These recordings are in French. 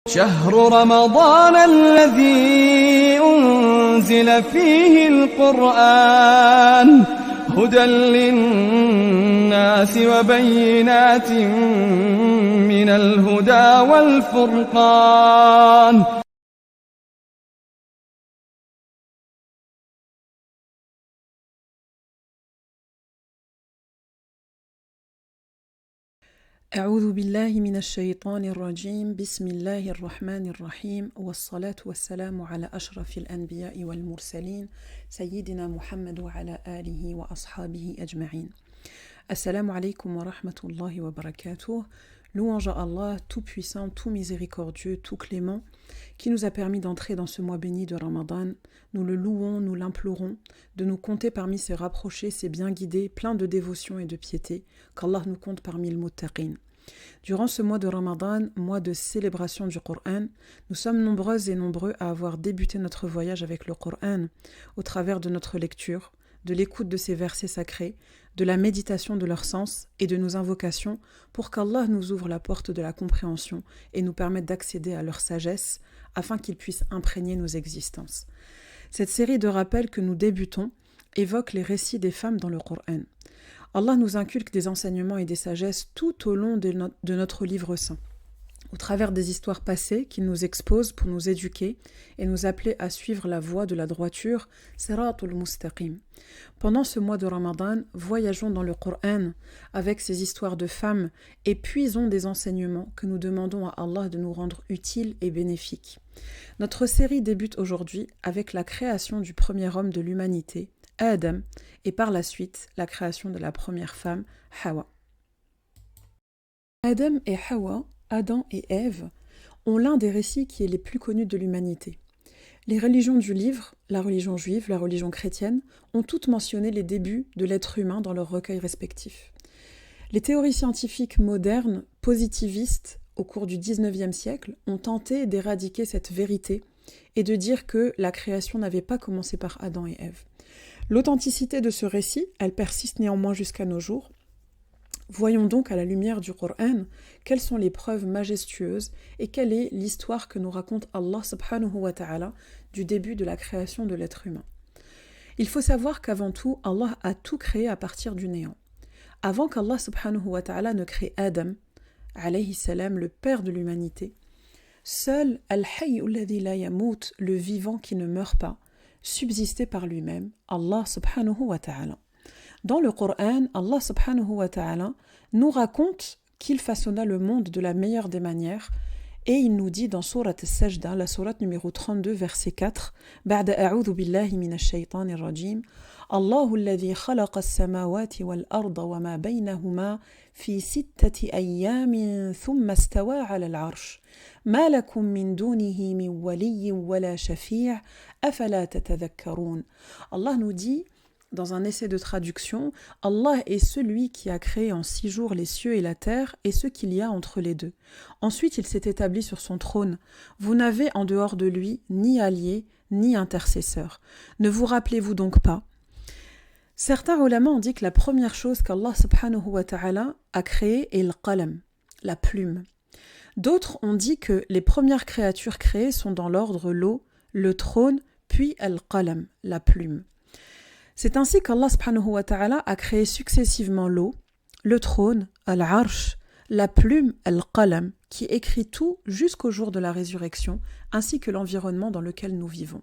شهر رمضان الذي أنزل فيه القرآن هدى للناس وبينات من الهدى والفرقان. أعوذ بالله من الشيطان الرجيم بسم الله الرحمن الرحيم والصلاة والسلام على أشرف الأنبياء والمرسلين سيدنا محمد وعلى آله وأصحابه أجمعين. Assalamu alaikum wa rahmatullahi wa barakatuh. Louange à Allah, tout puissant, tout miséricordieux, tout clément, qui nous a permis d'entrer dans ce mois béni de Ramadan. Nous le louons, nous l'implorons, de nous compter parmi ses rapprochés, ses bien guidés, pleins de dévotion et de piété, qu'Allah nous compte parmi le muttaqin. Durant ce mois de Ramadan, mois de célébration du Coran, nous sommes nombreuses et nombreux à avoir débuté notre voyage avec le Coran au travers de notre lecture, de l'écoute de ces versets sacrés, de la méditation de leur sens et de nos invocations pour qu'Allah nous ouvre la porte de la compréhension et nous permette d'accéder à leur sagesse afin qu'ils puissent imprégner nos existences. Cette série de rappels que nous débutons évoque les récits des femmes dans le Coran. Allah nous inculque des enseignements et des sagesses tout au long de notre livre saint, au travers des histoires passées qu'il nous expose pour nous éduquer et nous appeler à suivre la voie de la droiture, Siratul Mustaqim. Pendant ce mois de Ramadan, voyageons dans le Coran avec ces histoires de femmes et puisons des enseignements que nous demandons à Allah de nous rendre utiles et bénéfiques. Notre série débute aujourd'hui avec la création du premier homme de l'humanité, Adam, et par la suite la création de la première femme, Hawa. Adam et Hawa, Adam et Ève, ont l'un des récits qui est les plus connus de l'humanité. Les religions du livre, la religion juive, la religion chrétienne, ont toutes mentionné les débuts de l'être humain dans leurs recueils respectifs. Les théories scientifiques modernes, positivistes, au cours du XIXe siècle, ont tenté d'éradiquer cette vérité et de dire que la création n'avait pas commencé par Adam et Ève. L'authenticité de ce récit, elle persiste néanmoins jusqu'à nos jours. Voyons donc à la lumière du Coran quelles sont les preuves majestueuses et quelle est l'histoire que nous raconte Allah subhanahu wa ta'ala du début de la création de l'être humain. Il faut savoir qu'avant tout, Allah a tout créé à partir du néant. Avant qu'Allah subhanahu wa ta'ala ne crée Adam, alayhi salam, le père de l'humanité, seul Al-Hayy alladhi la yamut, le vivant qui ne meurt pas, subsistait par lui-même, Allah subhanahu wa ta'ala. Dans le Coran, Allah subhanahu wa ta'ala nous raconte qu'il façonna le monde de la meilleure des manières et il nous dit dans sourate As-Sajda, la sourate numéro 32, verset 4, بعد أعوذ بالله من الشيطان الرجيم الله الذي خلق السماوات والأرض وما بينهما في 6 أيام ثم استوى على العرش ما لكم من دونه من ولي ولا شفيع أفلا تتذكرون. Allah nous dit dans un essai de traduction, Allah est celui qui a créé en 6 jours les cieux et la terre et ce qu'il y a entre les deux. Ensuite, il s'est établi sur son trône. Vous n'avez en dehors de lui ni allié, ni intercesseur. Ne vous rappelez-vous donc pas? Certains ulama ont dit que la première chose qu'Allah subhanahu wa ta'ala a créée est le qalam, la plume. D'autres ont dit que les premières créatures créées sont dans l'ordre l'eau, le trône, puis al-qalam, la plume. C'est ainsi qu'Allah subhanahu wa ta'ala a créé successivement l'eau, le trône, al-arsh, la plume, al-qalam, qui écrit tout jusqu'au jour de la résurrection, ainsi que l'environnement dans lequel nous vivons.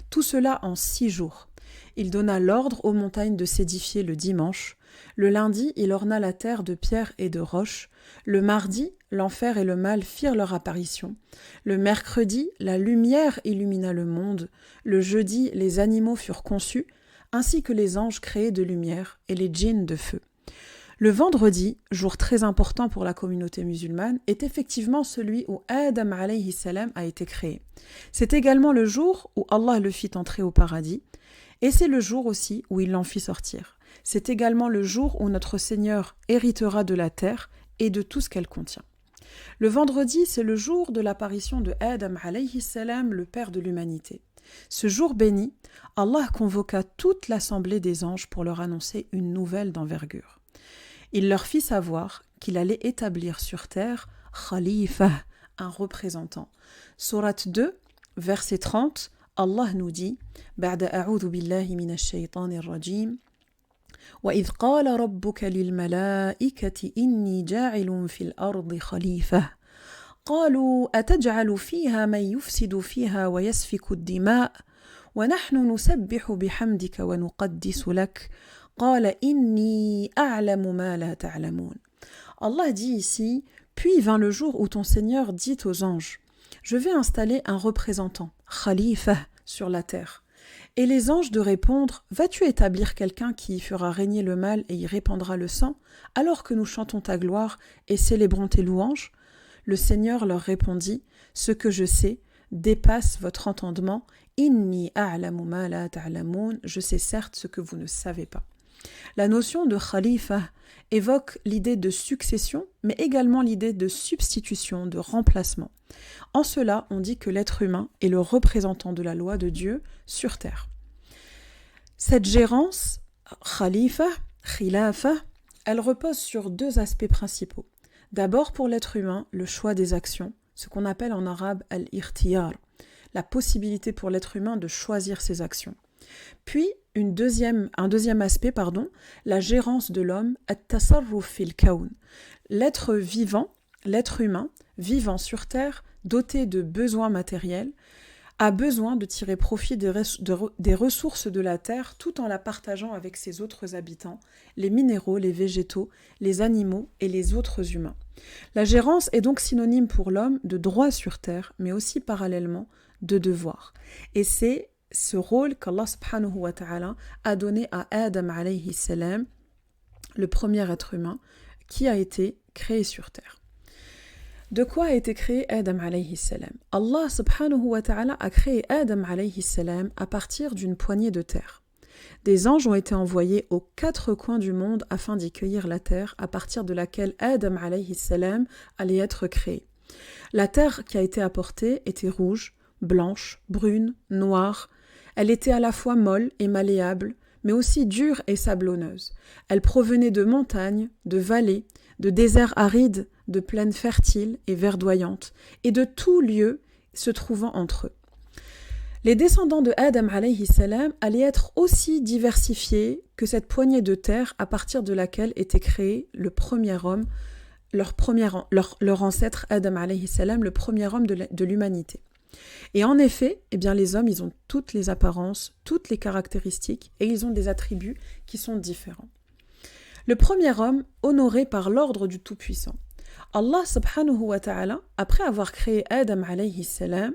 Tout cela en 6 jours. Il donna l'ordre aux montagnes de s'édifier le dimanche. Le lundi, il orna la terre de pierres et de roches. Le mardi, l'enfer et le mal firent leur apparition. Le mercredi, la lumière illumina le monde. Le jeudi, les animaux furent conçus, ainsi que les anges créés de lumière et les djinns de feu. Le vendredi, jour très important pour la communauté musulmane, est effectivement celui où Adam alayhi salam a été créé. C'est également le jour où Allah le fit entrer au paradis, et c'est le jour aussi où il l'en fit sortir. C'est également le jour où notre Seigneur héritera de la terre et de tout ce qu'elle contient. Le vendredi, c'est le jour de l'apparition de Adam alayhi salam, le père de l'humanité. Ce jour béni, Allah convoqua toute l'assemblée des anges pour leur annoncer une nouvelle d'envergure. Il leur fit savoir qu'il allait établir sur terre Khalifa, un représentant. Sourate 2, verset 30, Allah nous dit بعد أعوذ بالله من الشيطان الرجيم وإذ قال ربك للملائكة إني جاعل في الأرض خليفة قالوا أتجعل فيها من يفسد فيها ويسفك الدماء ونحن نسبح بحمدك ونقدس لك قال إني أعلم ما لا تعلمون. Allah dit ici, puis vint le jour où ton Seigneur dit aux anges, je vais installer un représentant, khalifa, sur la terre. Et les anges de répondre, vas-tu établir quelqu'un qui y fera régner le mal et y répandra le sang, alors que nous chantons ta gloire et célébrons tes louanges? Le Seigneur leur répondit, ce que je sais dépasse votre entendement, inni a'lamu ma la ta'lamun, je sais certes ce que vous ne savez pas. La notion de khalifa évoque l'idée de succession, mais également l'idée de substitution, de remplacement. En cela, on dit que l'être humain est le représentant de la loi de Dieu sur terre. Cette gérance, khalifa, khilafa, elle repose sur deux aspects principaux. D'abord pour l'être humain, le choix des actions, ce qu'on appelle en arabe al-irtiyar, la possibilité pour l'être humain de choisir ses actions. Puis, un deuxième aspect, la gérance de l'homme, at-tasarruf fil kawn. L'être vivant, l'être humain, vivant sur terre, doté de besoins matériels, a besoin de tirer profit des ressources de la terre tout en la partageant avec ses autres habitants, les minéraux, les végétaux, les animaux et les autres humains. La gérance est donc synonyme pour l'homme de droit sur terre, mais aussi parallèlement de devoir. Et c'est ce rôle qu'Allah subhanahu wa ta'ala a donné à Adam alayhi salam, le premier être humain qui a été créé sur terre. De quoi a été créé Adam alayhi salam? Allah subhanahu wa ta'ala a créé Adam alayhi salam à partir d'une poignée de terre. Des anges ont été envoyés aux quatre coins du monde afin d'y cueillir la terre à partir de laquelle Adam alayhi salam allait être créé. La terre qui a été apportée était rouge, blanche, brune, noire. Elle était à la fois molle et malléable, mais aussi dure et sablonneuse. Elle provenait de montagnes, de vallées, de déserts arides, de plaines fertiles et verdoyantes, et de tout lieu se trouvant entre eux. Les descendants de Adam alayhi salam allaient être aussi diversifiés que cette poignée de terre à partir de laquelle était créé le premier homme, leur ancêtre Adam alayhi salam, le premier homme de l'humanité. Et en effet, les hommes, ils ont toutes les apparences, toutes les caractéristiques, et ils ont des attributs qui sont différents. Le premier homme, honoré par l'ordre du Tout-Puissant. Allah subhanahu wa ta'ala, après avoir créé Adam alayhi salam,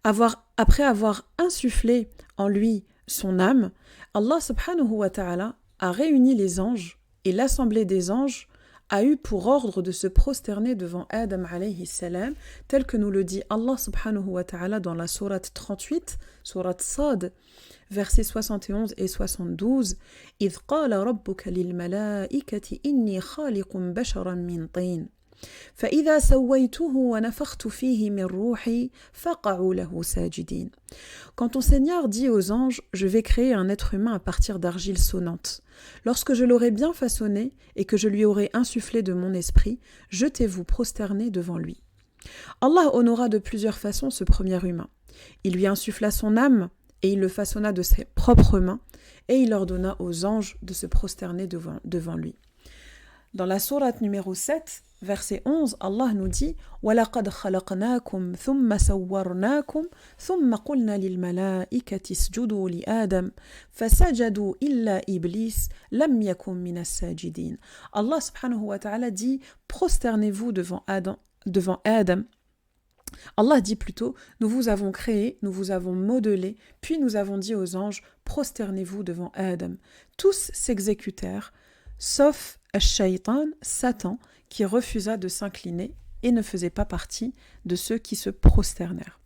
après avoir insufflé en lui son âme, Allah subhanahu wa ta'ala a réuni les anges, et l'assemblée des anges a eu pour ordre de se prosterner devant Adam alayhi salam, tel que nous le dit Allah subhanahu wa ta'ala dans la sourate 38, sourate Sad, versets 71 et 72. إِذْ قَالَ رَبُّكَ لِلْمَلَائِكَةِ إِنِّي خَالِقٌ بَشَرًا مِنْ طِينٍ فإذا سويته ونفخت فيه من روحي فقعوا له ساجدين. Quand ton Seigneur dit aux anges, je vais créer un être humain à partir d'argile sonnante. Lorsque je l'aurai bien façonné et que je lui aurai insufflé de mon esprit, jetez-vous prosterner devant lui. Allah honora de plusieurs façons ce premier humain. Il lui insuffla son âme et il le façonna de ses propres mains et il ordonna aux anges de se prosterner devant lui. Dans la sourate numéro 7, verset 11, Allah nous dit وَلَقَدْ خَلَقْنَاكُمْ ثُمَّ سَوَّرْنَاكُمْ ثُمَّ قُلْنَا لِلْمَلَائِكَةِ اسْجُدُوا لِآدَمَ فَسَجَدُوا إِلَّا إِبْلِيسَ لَمْ يَكُنْ مِنَ السَّاجِدِينَ. Allah subhanahu wa ta'ala dit prosternez-vous devant Adam. Allah dit plutôt, nous vous avons créé, nous vous avons modelé, puis nous avons dit aux anges, prosternez-vous devant Adam. Tous s'exécutèrent, sauf Ash-Shaytan, Satan, qui refusa de s'incliner et ne faisait pas partie de ceux qui se prosternèrent.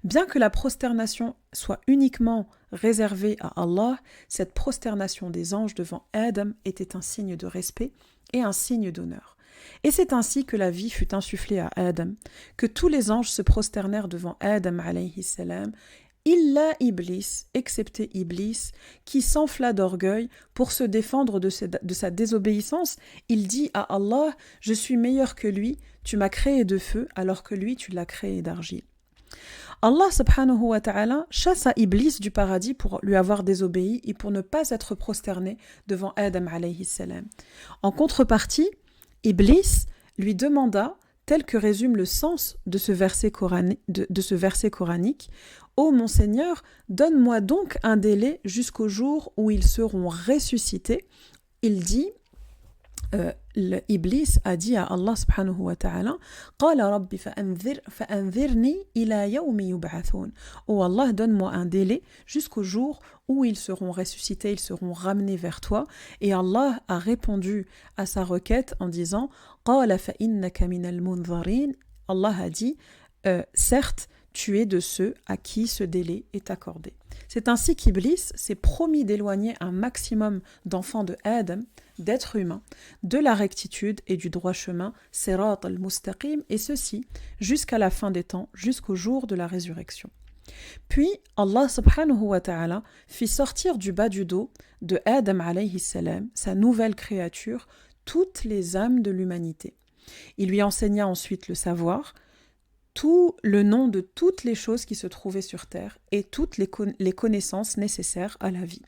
Bien que la prosternation soit uniquement réservée à Allah, cette prosternation des anges devant Adam était un signe de respect et un signe d'honneur. Et c'est ainsi que la vie fut insufflée à Adam, que tous les anges se prosternèrent devant Adam alayhi salam, illa Iblis, excepté Iblis, qui s'enfla d'orgueil pour se défendre de sa désobéissance. Il dit à Allah, je suis meilleur que lui, tu m'as créé de feu alors que lui tu l'as créé d'argile. Allah subhanahu wa ta'ala chassa Iblis du paradis pour lui avoir désobéi et pour ne pas être prosterné devant Adam alayhi salam. En contrepartie, Iblis lui demanda, tel que résume le sens de ce verset coranique, « Ô mon Seigneur, donne-moi donc un délai jusqu'au jour où ils seront ressuscités. » Il dit, Iblis a dit à Allah subhanahu wa ta'ala, قال ربي فأنذرني إلى يوم يبعثون. Oh Allah, donne-moi un délai jusqu'au jour où ils seront ressuscités, ils seront ramenés vers toi. Et Allah a répondu à sa requête en disant, قال فإنك من المنظرين. Allah a dit, certes, tu es de ceux à qui ce délai est accordé. C'est ainsi qu'Iblis s'est promis d'éloigner un maximum d'enfants de Adam, d'êtres humains, de la rectitude et du droit chemin, Sirat al-Mustaqim, et ceci jusqu'à la fin des temps, jusqu'au jour de la résurrection. Puis Allah subhanahu wa ta'ala fit sortir du bas du dos de Adam alayhi salam, sa nouvelle créature, toutes les âmes de l'humanité. Il lui enseigna ensuite le savoir, tout le nom de toutes les choses qui se trouvaient sur terre et toutes les connaissances nécessaires à la vie.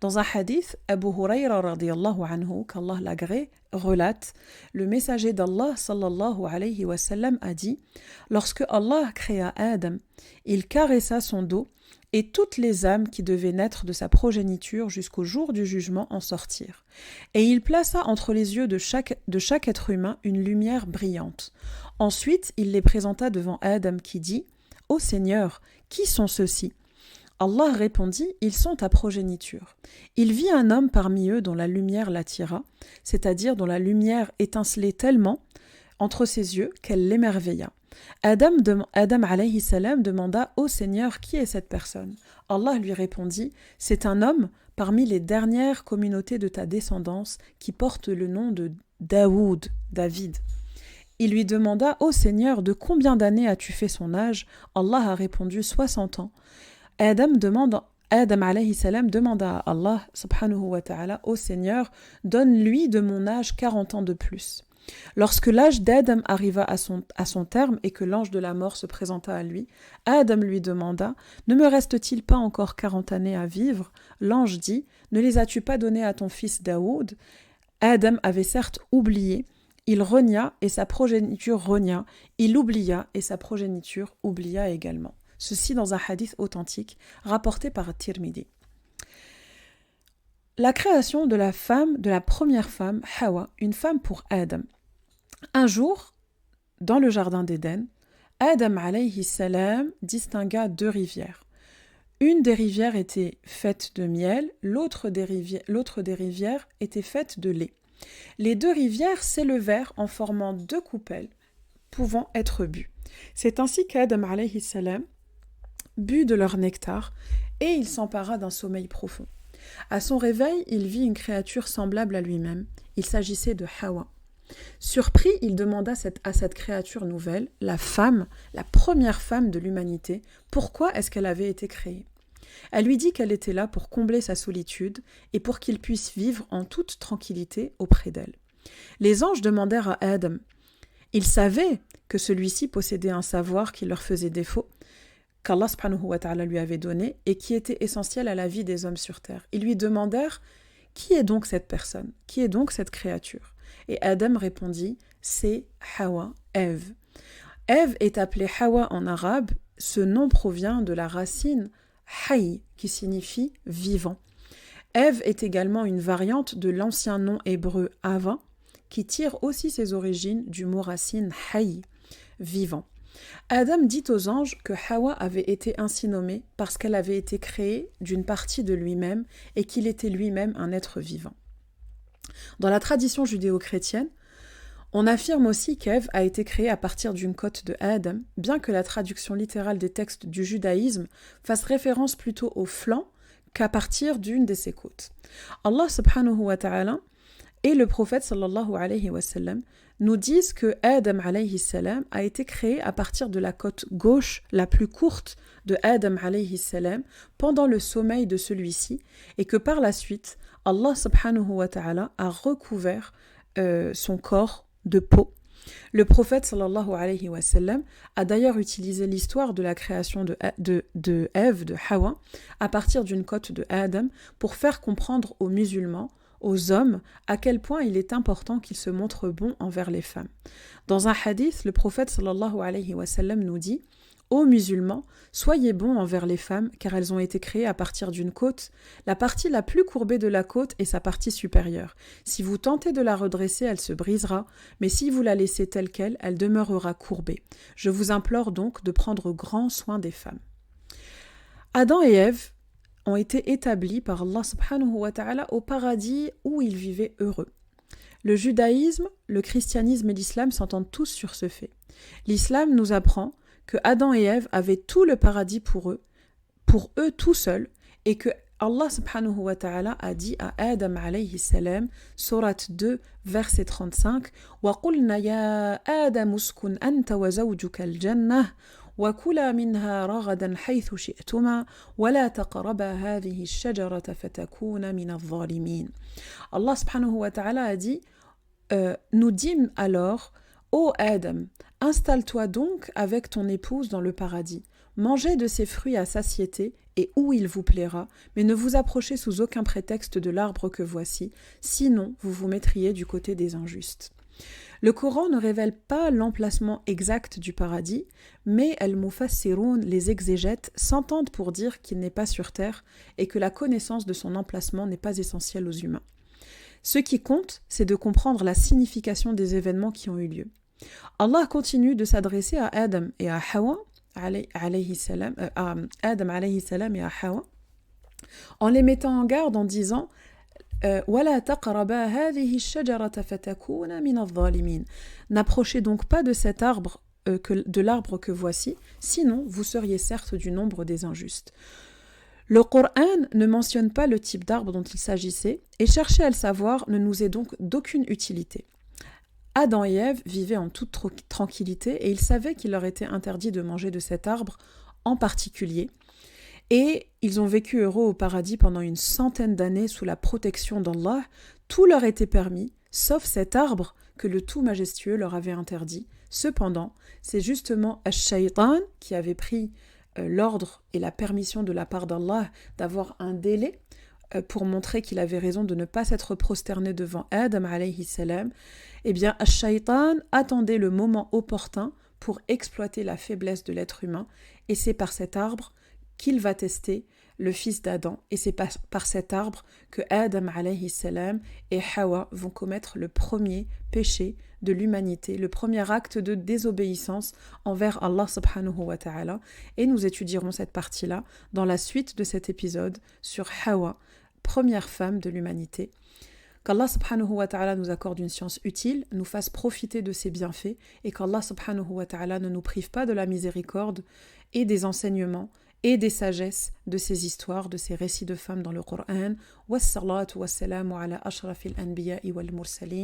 Dans un hadith, Abu Hurayra radiyallahu anhu, qu'Allah l'agrée, relate, le messager d'Allah sallallahu alayhi wa sallam a dit, lorsque Allah créa Adam, il caressa son dos et toutes les âmes qui devaient naître de sa progéniture jusqu'au jour du jugement en sortirent. Et il plaça entre les yeux de chaque être humain une lumière brillante. Ensuite, il les présenta devant Adam qui dit « Ô Seigneur, qui sont ceux-ci » Allah répondit « Ils sont ta progéniture. » Il vit un homme parmi eux dont la lumière l'attira, c'est-à-dire dont la lumière étincelait tellement entre ses yeux qu'elle l'émerveilla. Adam alayhi salam demanda « Ô Seigneur, qui est cette personne ?» Allah lui répondit « C'est un homme parmi les dernières communautés de ta descendance qui porte le nom de Daoud, David. » Il lui demanda « Ô Seigneur, de combien d'années as-tu fait son âge ?» Allah a répondu « 60 ans. » Adam alayhi salam demanda à Allah subhanahu wa ta'ala « Ô Seigneur, donne-lui de mon âge 40 ans de plus. » Lorsque l'âge d'Adam arriva à son terme et que l'ange de la mort se présenta à lui, Adam lui demanda « Ne me reste-t-il pas encore 40 années à vivre ?» L'ange dit « Ne les as-tu pas données à ton fils Daoud ?» Adam avait certes oublié, il renia et sa progéniture renia, il oublia et sa progéniture oublia également. Ceci dans un hadith authentique rapporté par Tirmidhi. La création de la première femme, Hawa, une femme pour Adam. Un jour, dans le jardin d'Éden, Adam alayhi salam distingua deux rivières. Une des rivières était faite de miel, l'autre des rivières était faite de lait. Les deux rivières s'élevèrent en formant deux coupelles pouvant être bues. C'est ainsi qu'Adam alayhi salam but de leur nectar et il s'empara d'un sommeil profond. À son réveil, il vit une créature semblable à lui-même. Il s'agissait de Hawa. Surpris, il demanda à cette créature nouvelle, la première femme de l'humanité, pourquoi est-ce qu'elle avait été créée. Elle lui dit qu'elle était là pour combler sa solitude et pour qu'il puisse vivre en toute tranquillité auprès d'elle. Les anges demandèrent à Adam. Ils savaient que celui-ci possédait un savoir qui leur faisait défaut, qu'Allah subhanahu wa ta'ala lui avait donné et qui était essentiel à la vie des hommes sur terre. Ils lui demandèrent « Qui est donc cette personne ? Qui est donc cette créature ?» Et Adam répondit « C'est Hawa, Ève. » Ève est appelée Hawa en arabe. Ce nom provient de la racine « hayy » qui signifie « vivant ». Ève est également une variante de l'ancien nom hébreu « Ava » qui tire aussi ses origines du mot racine « hayy », vivant. Adam dit aux anges que Hawa avait été ainsi nommée parce qu'elle avait été créée d'une partie de lui-même et qu'il était lui-même un être vivant. Dans la tradition judéo-chrétienne, on affirme aussi qu'Ève a été créée à partir d'une côte de Adam, bien que la traduction littérale des textes du judaïsme fasse référence plutôt au flanc qu'à partir d'une de ses côtes. Allah subhanahu wa ta'ala et le prophète sallallahu alayhi wa sallam nous disent que Adam alayhi salam a été créé à partir de la côte gauche la plus courte de Adam alayhi salam pendant le sommeil de celui-ci et que par la suite Allah subhanahu wa ta'ala a recouvert son corps de peau Le prophète sallallahu alayhi wa sallam a d'ailleurs utilisé l'histoire de la création de Ève, de Hawa, à partir d'une côte de Adam, pour faire comprendre aux musulmans, aux hommes, à quel point il est important qu'ils se montrent bons envers les femmes. Dans un hadith, le prophète sallallahu alayhi wa sallam nous dit: Ô musulmans, soyez bons envers les femmes, car elles ont été créées à partir d'une côte. La partie la plus courbée de la côte est sa partie supérieure. Si vous tentez de la redresser, elle se brisera, mais si vous la laissez telle qu'elle, elle demeurera courbée. Je vous implore donc de prendre grand soin des femmes. Adam et Ève ont été établis par Allah subhanahu wa ta'ala au paradis où ils vivaient heureux. Le judaïsme, le christianisme et l'islam s'entendent tous sur ce fait. L'islam nous apprend que Adam et Ève avaient tout le paradis pour eux tout seuls, et que Allah subhanahu wa ta'ala a dit à Adam alayhi salam, sourate 2, verset 35, وَقُلْنَا يَا آدَمُ اسْكُنْ أَنْتَ وَزَوْجُكَ الْجَنَّةَ وَكُلَا مِنْهَا رَغَدًا حَيْثُ شِئْتُمَا وَلَا تَقْرَبَا هَذِهِ الشَّجَرَةَ فَتَكُونَ مِنَ الظَّالِمِينَ. Allah subhanahu wa ta'ala a dit, nous dîmes alors: Ô Adam, installe-toi donc avec ton épouse dans le paradis. Mangez de ses fruits à satiété et où il vous plaira, mais ne vous approchez sous aucun prétexte de l'arbre que voici, sinon vous vous mettriez du côté des injustes. Le Coran ne révèle pas l'emplacement exact du paradis, mais al-Mufassiroun, les exégètes, s'entendent pour dire qu'il n'est pas sur terre et que la connaissance de son emplacement n'est pas essentielle aux humains. Ce qui compte, c'est de comprendre la signification des événements qui ont eu lieu. Allah continue de s'adresser à Adam et à Hawa, alayhi salam et à Hawa, en les mettant en garde en disant وَلَا تَقْرَبَا هَذِهِ الشَّجَرَةَ فَتَكُونَ مِنَ الظَّالِمِينَ. N'approchez donc pas de cet arbre, de l'arbre que voici, sinon vous seriez certes du nombre des injustes. Le Coran ne mentionne pas le type d'arbre dont il s'agissait, et chercher à le savoir ne nous est donc d'aucune utilité. Adam et Ève vivaient en toute tranquillité et ils savaient qu'il leur était interdit de manger de cet arbre en particulier. Et ils ont vécu heureux au paradis pendant une centaine d'années sous la protection d'Allah. Tout leur était permis, sauf cet arbre que le tout majestueux leur avait interdit. Cependant, c'est justement Ash-Shaytan qui avait pris l'ordre et la permission de la part d'Allah d'avoir un délai pour montrer qu'il avait raison de ne pas s'être prosterné devant Adam alayhi salam. Eh bien, Ash-Shaytan attendait le moment opportun pour exploiter la faiblesse de l'être humain, et c'est par cet arbre qu'il va tester le fils d'Adam, et c'est par cet arbre que Adam alayhi salam et Hawa vont commettre le premier péché de l'humanité, le premier acte de désobéissance envers Allah subhanahu wa ta'ala, et nous étudierons cette partie-là dans la suite de cet épisode sur Hawa, première femme de l'humanité. Qu'Allah subhanahu wa ta'ala nous accorde une science utile, nous fasse profiter de ses bienfaits, et qu'Allah subhanahu wa ta'ala ne nous prive pas de la miséricorde et des enseignements et des sagesses de ces histoires, de ces récits de femmes dans le Coran. Wassalatu wassalamu ala ashrafil anbiya'i wal mursalin.